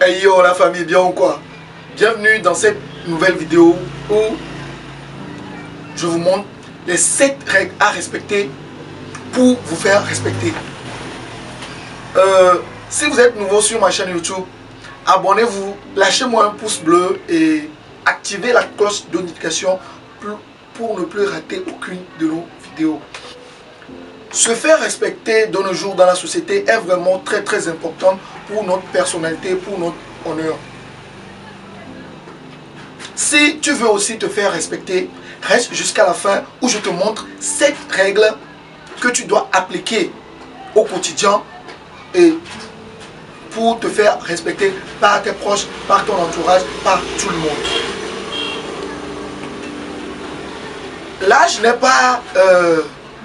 Hey yo la famille, bien ou quoi? Bienvenue dans cette nouvelle vidéo où je vous montre les 7 règles à respecter pour vous faire respecter. Si vous êtes nouveau sur ma chaîne YouTube, abonnez-vous, lâchez-moi un pouce bleu et activez la cloche de notification pour ne plus rater aucune de nos vidéos. Se faire respecter de nos jours dans la société est vraiment très important pour notre personnalité, pour notre honneur. Si tu veux aussi te faire respecter, reste jusqu'à la fin où je te montre 7 règles que tu dois appliquer au quotidien et pour te faire respecter par tes proches, par ton entourage, par tout le monde. L'âge n'est pas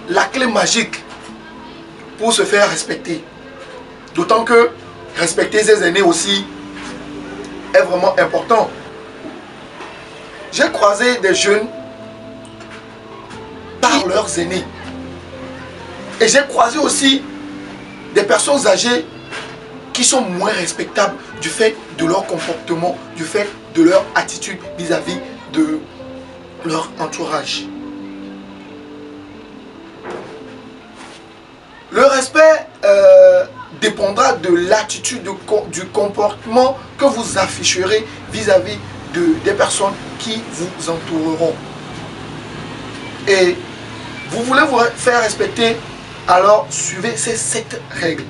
la clé magique pour se faire respecter. D'autant que respecter ses aînés aussi est vraiment important. J'ai croisé des jeunes par leurs aînés. Et j'ai croisé aussi des personnes âgées qui sont moins respectables du fait de leur comportement, du fait de leur attitude vis-à-vis de leur entourage. Le respect dépendra de l'attitude, du comportement que vous afficherez vis-à-vis des personnes qui vous entoureront. Et vous voulez vous faire respecter, alors suivez ces 7 règles.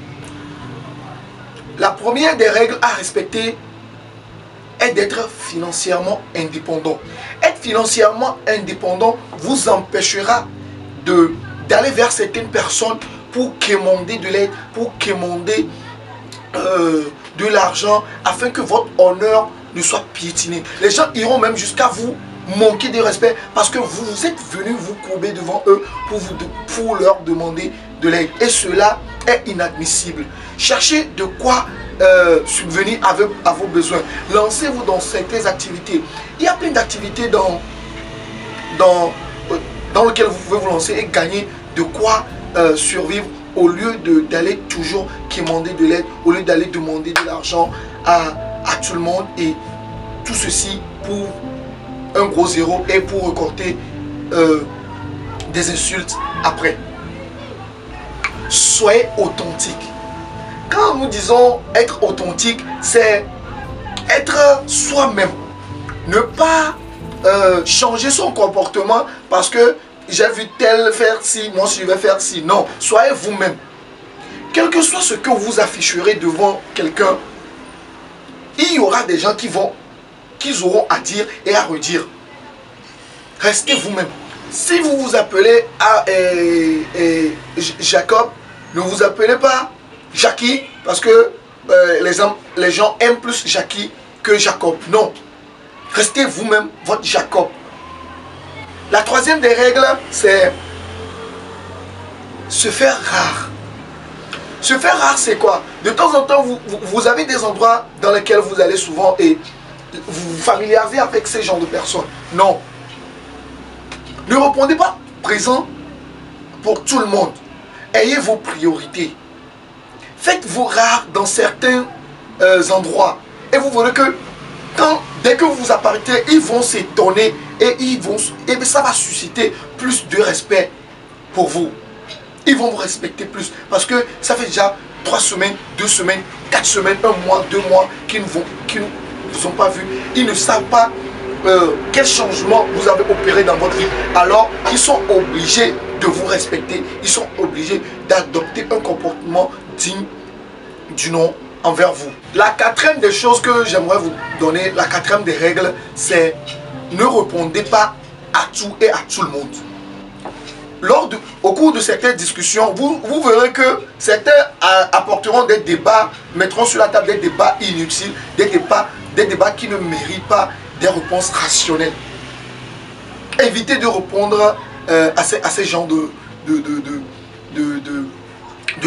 La première des règles à respecter est d'être financièrement indépendant. Être financièrement indépendant vous empêchera d'aller vers certaines personnes pour quémander de l'aide, pour quémander de l'argent, afin que votre honneur ne soit piétiné. Les gens iront même jusqu'à vous manquer de respect parce que vous êtes venu vous courber devant eux pour leur demander de l'aide. Et cela est inadmissible. Cherchez de quoi subvenir à vos besoins. Lancez-vous dans certaines activités. Il y a plein d'activités dans lesquelles vous pouvez vous lancer et gagner de quoi survivre au lieu d'aller toujours quémander de l'aide, au lieu d'aller demander de l'argent à tout le monde, et tout ceci pour un gros zéro et pour récolter des insultes après. Soyez authentique. Quand nous disons être authentique, c'est être soi-même. Ne pas changer son comportement parce que j'ai vu tel faire ci, moi je vais faire ci. Non, soyez vous-même. Quel que soit ce que vous afficherez devant quelqu'un, il y aura des gens qui auront à dire et à redire. Restez vous-même. Si vous vous appelez Jacob, ne vous appelez pas Jackie parce que les gens aiment plus Jackie que Jacob. Non. Restez vous-même, votre Jacob. La troisième des règles, c'est se faire rare. Se faire rare, c'est quoi? De temps en temps, vous avez des endroits dans lesquels vous allez souvent et vous vous familiarisez avec ces genres de personnes. Non. Ne répondez pas présent pour tout le monde. Ayez vos priorités. Faites-vous rare dans certains endroits. Et vous verrez que dès que vous apparaîtrez, ils vont s'étonner et ça va susciter plus de respect pour vous. Ils vont vous respecter plus parce que ça fait déjà 3 semaines, 2 semaines, 4 semaines, 1 mois, 2 mois qu'ils ne vous ont pas vu. Ils ne savent pas quel changement vous avez opéré dans votre vie. Alors ils sont obligés de vous respecter. Ils sont obligés d'adopter un comportement digne du nom envers vous. La 4e des choses que j'aimerais vous donner, la 4e des règles, c'est ne répondez pas à tout et à tout le monde. Au cours de certaines discussions, vous verrez que certains apporteront des débats, mettront sur la table des débats inutiles, des débats qui ne méritent pas des réponses rationnelles. Évitez de répondre à ces genres de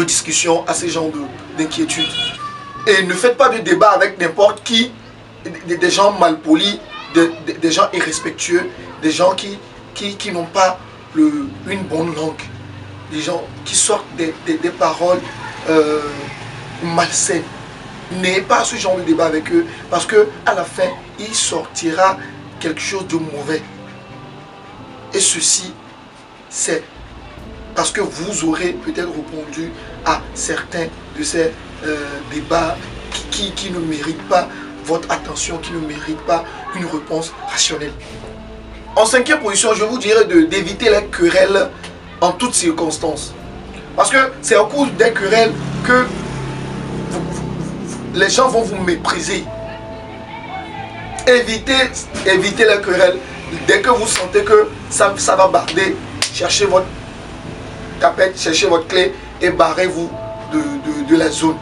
discussions, à ces genres d'inquiétudes. Et ne faites pas de débat avec n'importe qui, des gens malpolis, des gens irrespectueux, des gens qui n'ont pas une bonne langue, des gens qui sortent des paroles malsaines. N'ayez pas ce genre de débat avec eux parce que à la fin, il sortira quelque chose de mauvais. Et ceci, c'est parce que vous aurez peut-être répondu à certains de ces débats qui ne méritent pas votre attention, qui ne méritent pas une réponse rationnelle. En cinquième position, je vous dirais d'éviter les querelles en toutes circonstances. Parce que c'est au cours des querelles que les gens vont vous mépriser. Évitez les querelles. Dès que vous sentez que ça va barder, cherchez votre tapette, cherchez votre clé et barrez-vous de la zone.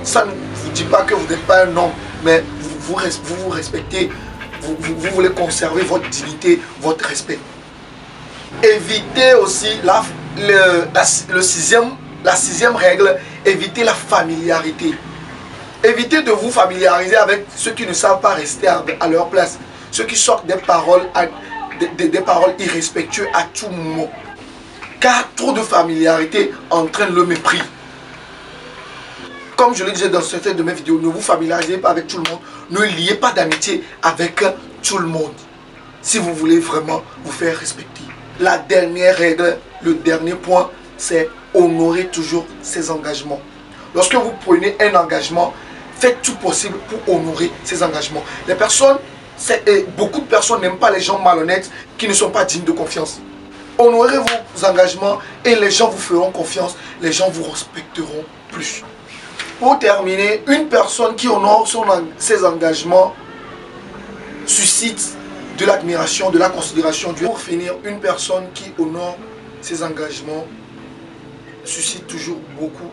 Ça ne vous dit pas que vous n'êtes pas un homme, mais vous vous respectez, vous voulez conserver votre dignité, votre respect. Évitez aussi la sixième règle, évitez la familiarité. Évitez de vous familiariser avec ceux qui ne savent pas rester à leur place. Ceux qui sortent des paroles irrespectueuses à tout moment. Car trop de familiarité entraîne le mépris. Comme je le disais dans certaines de mes vidéos, ne vous familiarisez pas avec tout le monde. Ne liez pas d'amitié avec tout le monde. Si vous voulez vraiment vous faire respecter. La dernière règle, le dernier point, c'est honorer toujours ses engagements. Lorsque vous prenez un engagement, faites tout possible pour honorer ses engagements. Beaucoup de personnes n'aiment pas les gens malhonnêtes qui ne sont pas dignes de confiance. Honorez vos engagements et les gens vous feront confiance, les gens vous respecteront plus. Pour terminer, une personne qui honore ses engagements suscite de l'admiration, de la considération. Pour finir, une personne qui honore ses engagements suscite toujours beaucoup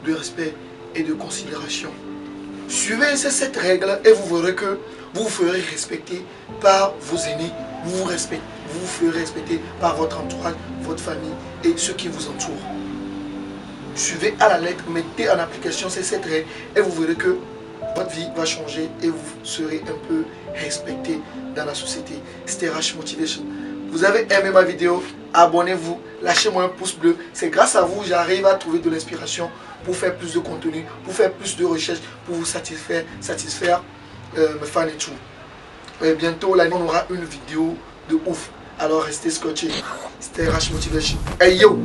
de respect et de considération. Suivez cette règle et vous verrez que vous vous ferez respecter par vos aînés, vous vous ferez respecter par votre entourage, votre famille et ceux qui vous entourent. Suivez à la lettre, mettez en application ces 7 règles et vous verrez que votre vie va changer et vous serez un peu respecté dans la société. C'était Rash Motivation. Vous avez aimé ma vidéo, abonnez-vous, lâchez-moi un pouce bleu. C'est grâce à vous j'arrive à trouver de l'inspiration pour faire plus de contenu, pour faire plus de recherches, pour vous satisfaire mes fans et tout. Et bientôt, là, on aura une vidéo de ouf. Alors restez scotchés. C'était Rash Motivation. Hey yo!